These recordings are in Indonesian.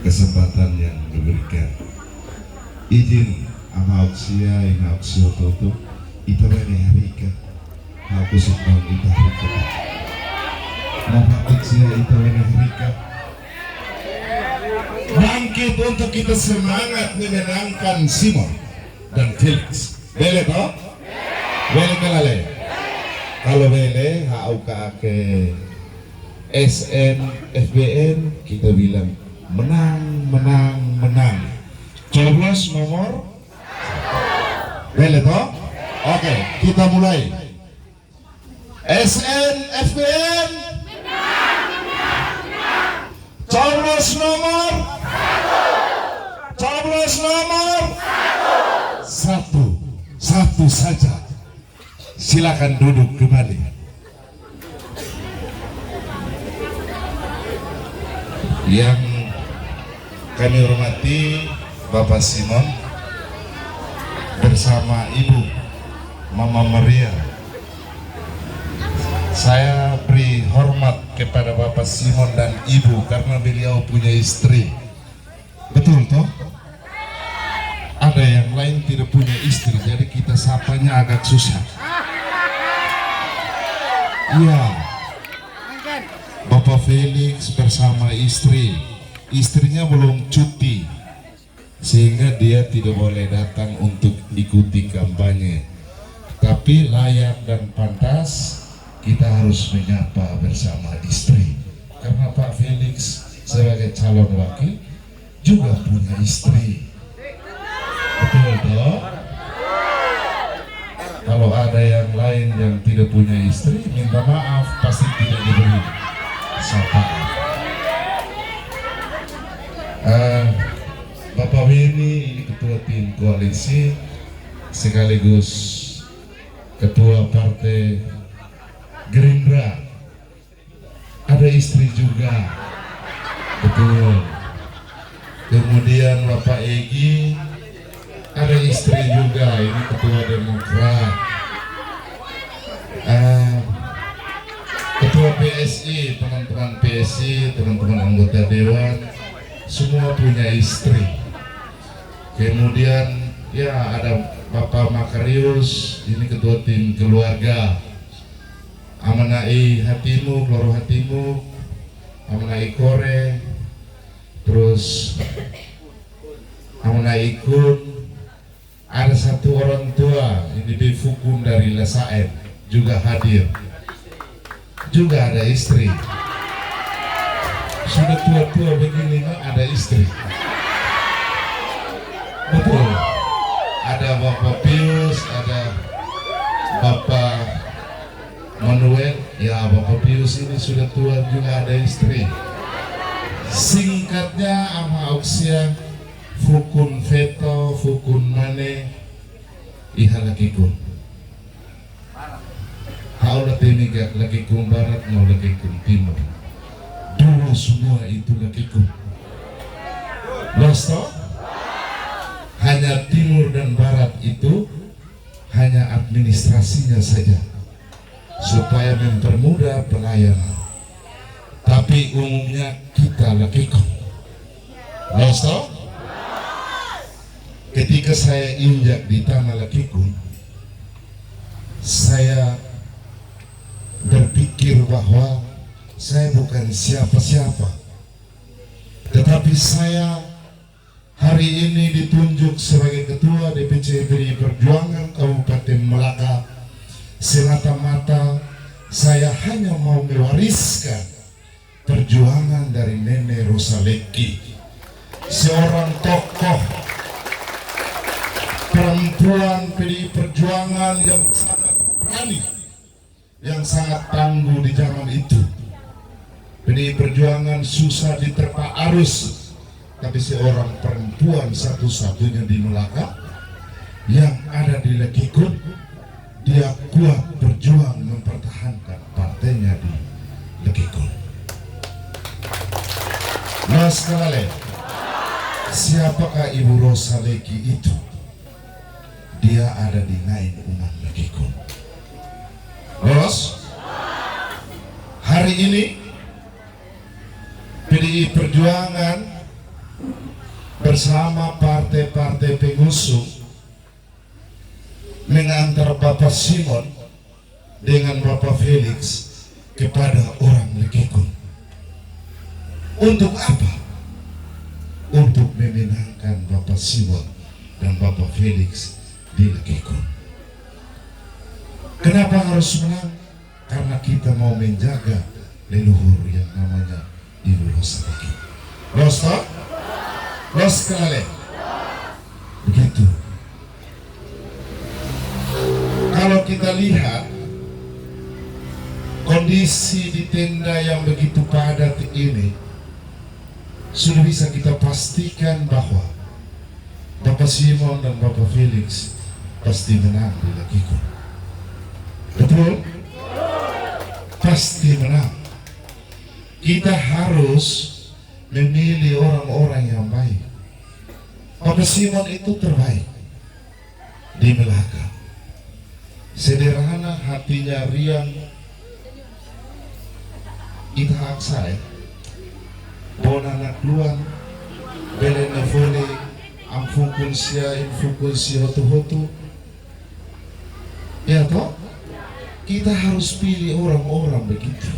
kesempatan yang diberikan. Izin ama auksia ina auksio toto ita bani harika aku sedang ita harika nama auksia ita bani harika bangkit untuk kita semangat menyenangkan Simon dan Felix. Bele toh? Bele kalale. Kalau bele hauka ke SN FBN kita bilang menang menang menang. Coblos nomor bele toh? Oke, kita mulai. SN FBN coblos nomor coblos nomor satu saja. Silakan duduk kembali. Yang kami hormati Bapak Simon bersama Ibu Mama Maria. Saya beri hormat kepada Bapak Simon dan Ibu karena beliau punya istri. Betul toh? Ada yang lain tidak punya istri, jadi kita sapanya agak susah. Iya. Bapak Felix bersama istri. Istrinya belum cuti, sehingga dia tidak boleh datang untuk ikuti kampanye. Tapi layak dan pantas kita harus menyapa bersama istri, karena Pak Felix sebagai calon wakil juga punya istri. Betul toh? Kalau ada yang lain yang tidak punya istri, minta maaf, pasti tidak diberi sapaan. Bapak Beni ini ketua tim koalisi sekaligus ketua partai Gerindra. Ada istri juga, betul. Kemudian Bapak Egi ada istri juga, ini ketua Demokrat. Ketua PSI, teman-teman PSI, teman-teman anggota Dewan, semua punya istri. Kemudian ya ada Bapak Makarius, ini ketua tim keluarga. Amanai Hatimu, Loro Hatimu, Amanai Kore, terus Amanai Ikun. Ada satu orang tua ini Befukun dari Lesaen juga hadir, juga ada istri. Sudah tua-tua begini ada istri. Betul. Ada Bapak Pius, ada Bapak Manuel. Ya, Bapak Pius ini sudah tua juga ada istri. Singkatnya ama auksia Fukun Veto, Fukun Mane, Ihalakikun. Haulah teniga Lakikun Barat, mau Lakikun Timur. Dulu semua itu Lakikun. Losto? Hanya Timur dan Barat itu hanya administrasinya saja, supaya mempermudah pelayanan. Tapi umumnya kita Lakikun. Losto? Ketika saya injak di tanah Lakikun, saya berpikir bahwa saya bukan siapa-siapa, tetapi saya hari ini ditunjuk sebagai Ketua DPC PDI Perjuangan Kabupaten Melaka. Semata-mata saya hanya mau mewariskan perjuangan dari Nenek Rosaleki, seorang tokoh perempuan PDI Perjuangan yang sangat berani, yang sangat tangguh di zaman itu. PDI Perjuangan susah diterpa arus, tapi seorang perempuan satu-satunya di Melaka yang ada di Lakikun, dia kuat berjuang mempertahankan partainya di Lakikun. Nah sekali, siapakah Ibu Rosaleki itu? Dia ada di Ngain Uman Lakikun. Lolos? Hari ini PDI Perjuangan bersama partai-partai pengusung mengantar Bapak Simon dengan Bapak Felix kepada orang Lekikun. Untuk apa? Untuk memenangkan Bapak Simon dan Bapak Felix di Lekikun. Kenapa harus menang? Karena kita mau menjaga leluhur yang namanya Ibu Rosa Beki. Rosta? Los Kelale. Begitu. Kalau kita lihat kondisi di tenda yang begitu padat ini, sudah bisa kita pastikan bahwa Bapak Simon dan Bapak Felix pasti menang di Lekikun. Betul? Pasti menang. Kita harus memilih orang-orang yang baik. Bapak Simon itu terbaik di Melaka. Sederhana, hatinya riang, ita aksa bona anak luang, belen na fole, ang fungkul siya, infungkul siya hotu-hotu. Ya toh? Kita harus pilih orang-orang begitu.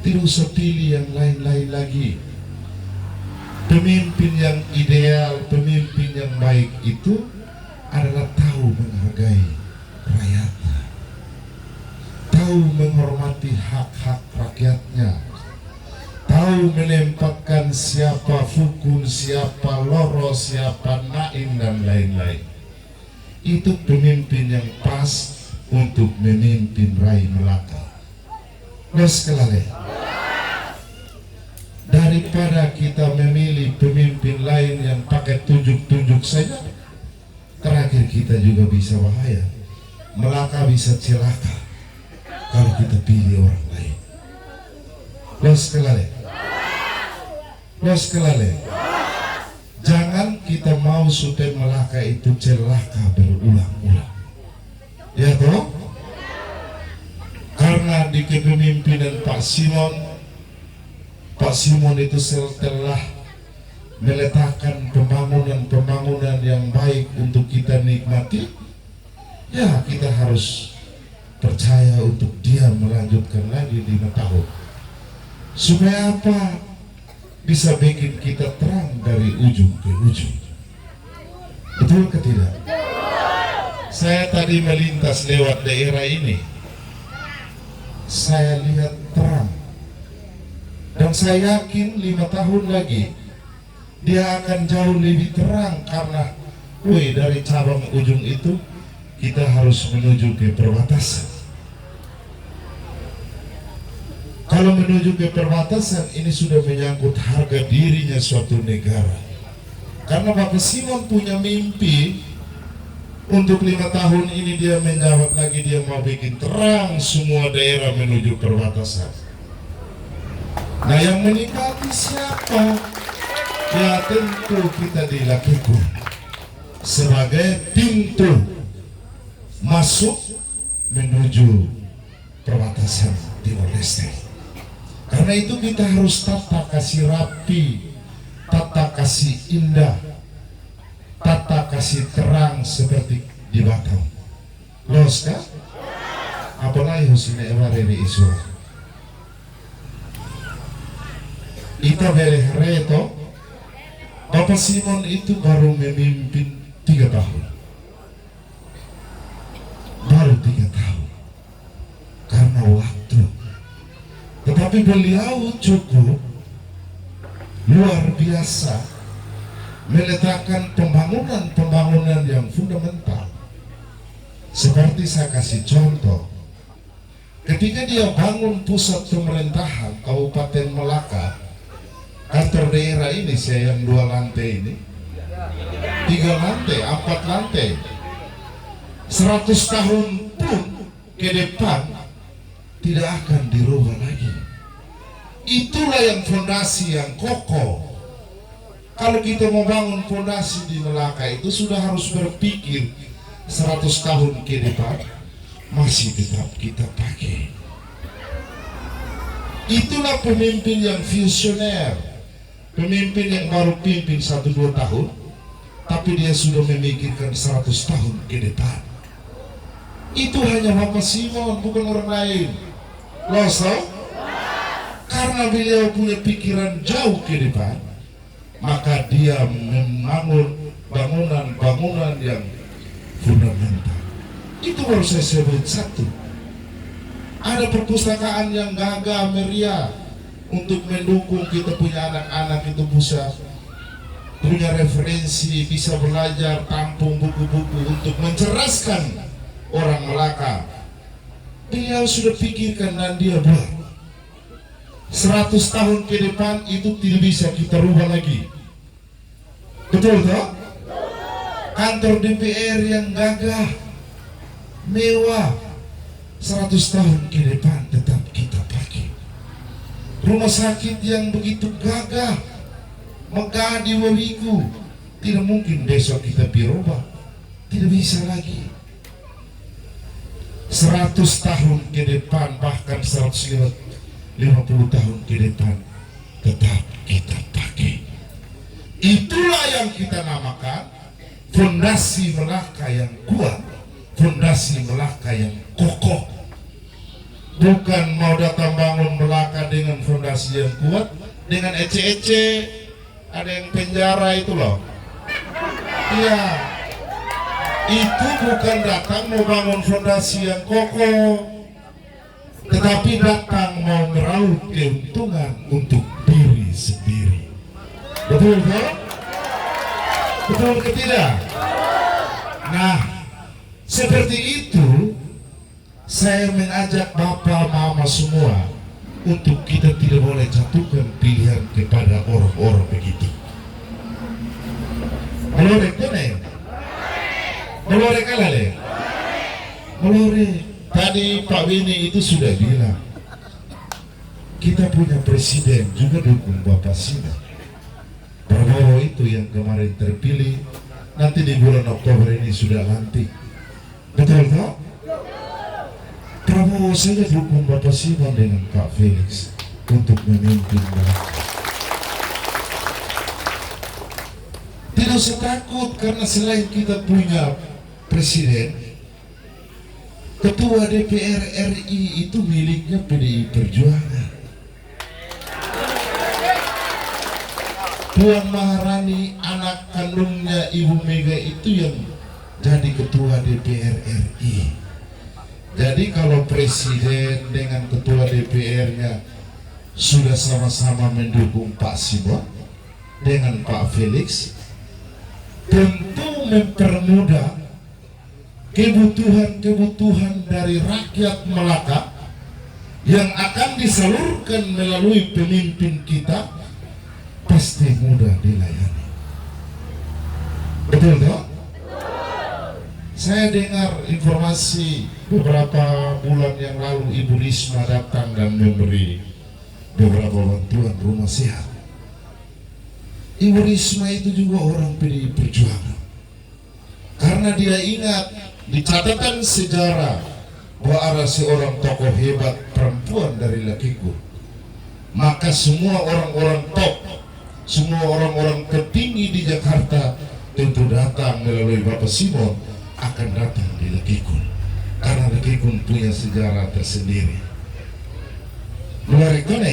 Tidak usah pilih yang lain-lain lagi. Pemimpin yang ideal, pemimpin yang baik itu adalah tahu menghargai rakyatnya, tahu menghormati hak-hak rakyatnya, tahu menempatkan siapa Fukun, siapa Loro, siapa Naim dan lain-lain. Itu pemimpin yang pas untuk memimpin Rai Melaka. Los Kelale. Daripada kita memilih pemimpin lain yang pakai tunjuk-tunjuk saja, terakhir kita juga bisa bahaya. Melaka bisa celaka kalau kita pilih orang lain. Los Kelale. Los Kelale. Jangan kita mau supaya Melaka itu celaka berulang-ulang. Ya toh? Karena di kepemimpinan Pak Simon itu setelah meletakkan pembangunan yang baik untuk kita nikmati, ya kita harus percaya untuk dia melanjutkan lagi 5 tahun. Supaya apa? Bisa bikin kita terang dari ujung ke ujung. Betul ke tidak? Saya tadi melintas lewat daerah ini, saya lihat terang. Dan saya yakin 5 tahun lagi dia akan jauh lebih terang, karena dari cabang ujung itu kita harus menuju ke perbatasan. Kalau menuju ke perbatasan ini sudah menyangkut harga dirinya suatu negara. Karena Bapak Simon punya mimpi untuk 5 tahun ini dia menjabat lagi, dia mau bikin terang semua daerah menuju perbatasan. Nah, yang menikmati siapa? Ya tentu kita dilakukan sebagai pintu masuk menuju perbatasan Timor Leste. Karena itu kita harus tata kasih rapi, tata kasih indah, tata kasih terang seperti di Batam. Los kan? Apalagi husine evare di Isura. Ita Berehereto, Bapak Simon itu baru memimpin 3 tahun. Baru 3 tahun. Karena waktu. Tetapi beliau cukup luar biasa meletakkan pembangunan yang fundamental. Seperti saya kasih contoh, ketika dia bangun pusat pemerintahan Kabupaten Melaka, kantor daerah ini saya yang 2 lantai ini, 3 lantai, 4 lantai, 100 tahun pun ke depan tidak akan dirubah lagi. Itulah yang fondasi yang kokoh. Kalau kita mau bangun fondasi di Melaka itu sudah harus berpikir 100 tahun ke depan masih tetap kita pakai. Itulah pemimpin yang visioner. pemimpin yang baru pimpin 1-2 tahun, tapi dia sudah memikirkan 100 tahun ke depan. Itu hanya Bapak Simon, bukan orang lain. Loh, karena beliau punya pikiran jauh ke depan, maka dia membangun bangunan-bangunan yang fundamental. Itu baru saya sebut satu. Ada perpustakaan yang gagah meriah untuk mendukung kita punya anak-anak itu bisa punya referensi, bisa belajar, tampung buku-buku untuk mencerdaskan orang Melaka. Beliau sudah pikirkan dan dia buat. 100 tahun ke depan itu tidak bisa kita rubah lagi. Betul toh? Kantor DPR yang gagah, mewah, 100 tahun ke depan tetap kita pakai. Rumah sakit yang begitu gagah, megah di Wawiku, tidak mungkin besok kita dirubah. Tidak bisa lagi. 100 tahun ke depan, bahkan 150 tahun ke depan tetap kita pakai. Itulah yang kita namakan fondasi Melaka yang kuat, fondasi Melaka yang kokoh. Bukan mau datang bangun Melaka dengan fondasi yang kuat, dengan ece-ece, ada yang penjara itu loh. Iya, itu bukan datang mau bangun fondasi yang kokoh, tetapi datang mau meraup keuntungan untuk diri sendiri. Betul kan? Betul ke tidak? Nah, seperti itu saya mengajak Bapak Mama semua untuk kita tidak boleh jatuhkan pilihan kepada orang-orang begitu. Melorek kan? Melorek kalah deh. Melorek. Tadi Pak Bini itu sudah bilang, kita punya presiden juga dukung Bapak Simon. Prabowo itu yang kemarin terpilih, nanti di bulan Oktober ini sudah lantik. Betul tak? Prabowo saja dukung Bapak Simon dengan Pak Felix untuk memimpin Melaka. Tidak usah takut, karena selain kita punya presiden, Ketua DPR RI itu miliknya PDI Perjuangan. Puan Maharani, anak kandungnya Ibu Mega itu yang jadi Ketua DPR RI. Jadi kalau presiden dengan Ketua DPR-nya sudah sama-sama mendukung Pak Simon dengan Pak Felix, tentu mempermudah kebutuhan-kebutuhan dari rakyat Melaka yang akan disalurkan melalui pemimpin kita, pasti mudah dilayani. Betul tak? Saya dengar informasi beberapa bulan yang lalu Ibu Risma datang dan memberi beberapa bantuan rumah sehat. Ibu Risma itu juga orang PDI Perjuangan, karena dia ingat di catatan sejarah bahwa ada seorang tokoh hebat perempuan dari Lakiku, maka semua orang-orang top, semua orang-orang tertinggi di Jakarta tentu datang melalui Bapak Simon, akan datang di Lakikun, karena Lakikun punya sejarah tersendiri. Menarik kan?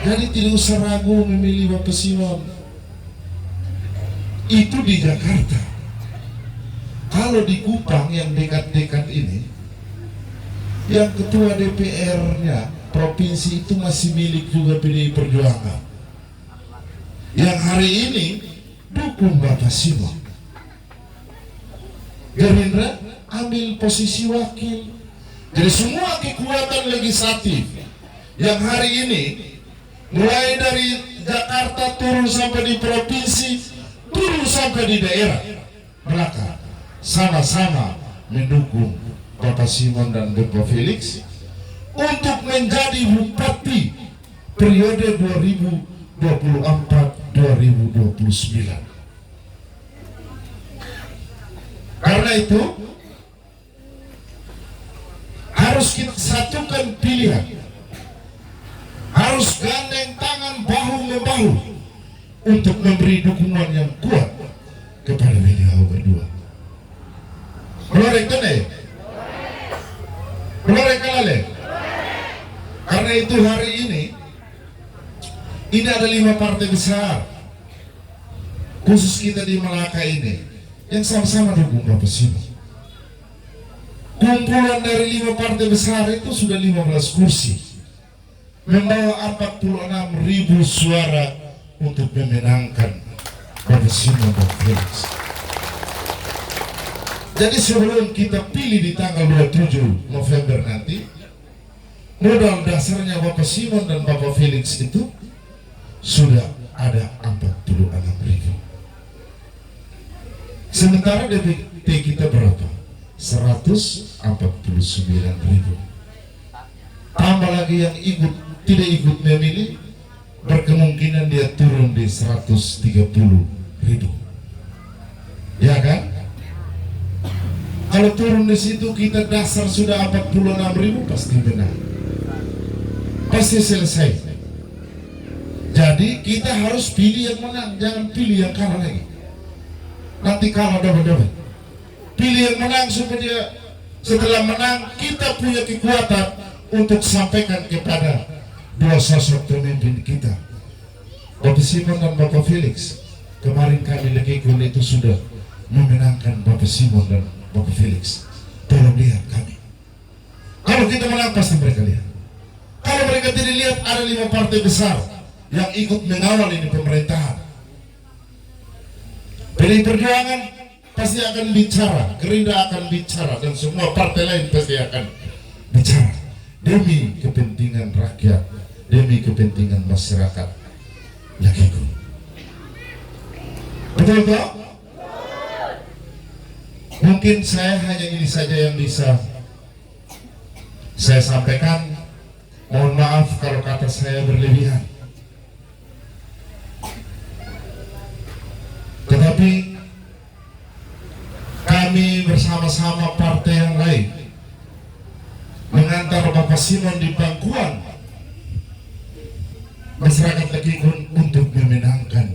Jadi tidak usah ragu memilih Bapak Simon. Itu di Jakarta. Kalau di Kupang yang dekat-dekat ini, yang ketua DPR-nya provinsi itu masih milik juga PDI Perjuangan, yang hari ini dukung Bapak Simon. Gerindra ambil posisi wakil. Jadi semua kekuatan legislatif yang hari ini, mulai dari Jakarta turun sampai di provinsi, turun sampai di daerah Melaka, sama-sama mendukung Bapak Simon dan Bapak Felix untuk menjadi bupati periode 2024-2029. Karena itu harus kita satukan pilihan, harus gandeng tangan bahu membahu bahu untuk memberi dukungan yang kuat kepada beliau berdua. Meloreng tene, meloreng kalale. Karena itu hari ini ada 5 partai besar, khusus kita di Malaka ini, yang sama-sama dukung Bapak Simon. Kumpulan dari 5 partai besar itu sudah 15 kursi, membawa 46.000 suara untuk memenangkan Bapak Simon dan Felix. Jadi sebelum kita pilih di tanggal 27 November nanti, modal dasarnya Bapak Simon dan Bapak Felix itu sudah ada 46.000. Sementara DPT kita berapa? 149.000. Tambah lagi yang tidak ikut memilih, berkemungkinan dia turun di 130.000. Ya kan? Kalau turun di situ kita dasar sudah 46.000, pasti benar, pasti selesai. Jadi kita harus pilih yang menang, jangan pilih yang kalah lagi. Nanti kalah double-double. Pilih yang menang supaya setelah menang kita punya kekuatan untuk sampaikan kepada 2 sosok pemimpin kita, Bapak Simon dan Bapak Felix. Kemarin kami Lekikun itu sudah memenangkan Bapak Simon dan Bapak Felix. Tolong lihat kami. Kalau kita menang pasti mereka lihat. Kalau mereka tidak lihat, ada 5 partai besar yang ikut mengawal ini pemerintahan. PDI Perjuangan pasti akan bicara, Gerindra akan bicara, dan semua partai lain pasti akan bicara demi kepentingan rakyat, demi kepentingan masyarakat Lekikun. Betul tak? Mungkin saya hanya ini saja yang bisa saya sampaikan. Mohon maaf kalau kata saya berlebihan. Tetapi kami bersama-sama partai yang lain mengantar Bapak Simon di pangkuan masyarakat Lekikun untuk memenangkan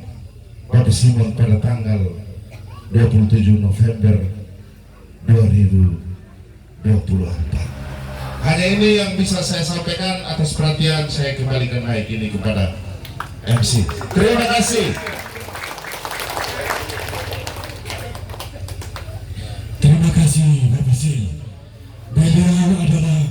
Bapak Simon pada tanggal 27 November 2024. Hanya ini yang bisa saya sampaikan. Atas perhatian saya kembalikan mic ini kepada MC. Terima kasih. Terima kasih Bapak Sil. Beliau adalah